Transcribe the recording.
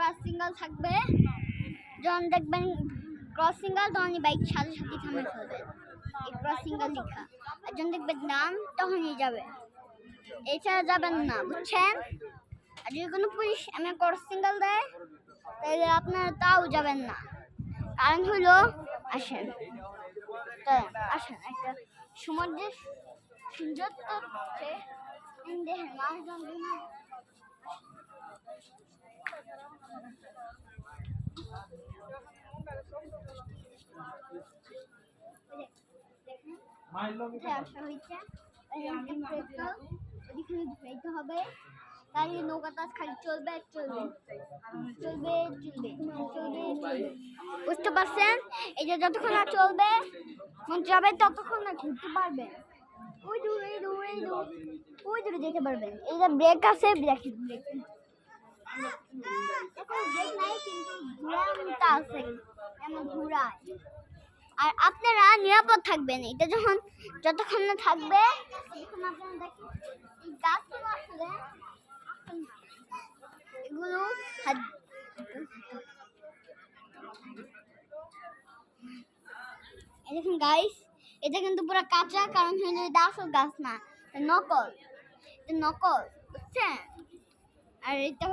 Cross single থাকবে, যখন দেখবেন ক্রস সিঙ্গেল তখনই বাইক সাথে সাথে থামে ফেলবে, এই ক্রস সিঙ্গেল লেখা। আর যখন দেখবেন নাম তখনই যাবে, এছাড়া যাবেন না, বুঝছেন? আর যদি কোনো পুলিশ এমন ক্রস সিঙ্গেল দেয় তাহলে আপনারা তাও যাবেন না। কারণ হলো, আসেন আসেন একটা সমুদ্রের সৌন্দর্য হচ্ছে দেখেন মানুষজন আসা হয়েছে ওইখানে ধুইতে হবে, তাহলে নৌকাটা খালি চলবে আর চলবে চলবে চলবে চলবে চলবে, বুঝতে পারছেন? এই যে যতক্ষণ না চলবে মন যাবে ততক্ষণ না ঘুরতে পারবেন, ওই দূরে দূরে ওই দূরে যেতে পারবেন। এই যে ব্রেক আছে, ব্রেক এখন ব্রেক নাই কিন্তু ঘোরাটা আছে, এমন ঘোরায়। আর আপনারা নিরাপদ থাকবেন, এটা যতক্ষণ না থাকবে ততক্ষণ আপনারা দেখেন এই গাছগুলো আসলে এগুলো দেখুন গাইস, এটা কিন্তু পুরো কাঁচা, কারণ হলো এটা আসল গাছ না, নকল, বুঝছেন? আর এটা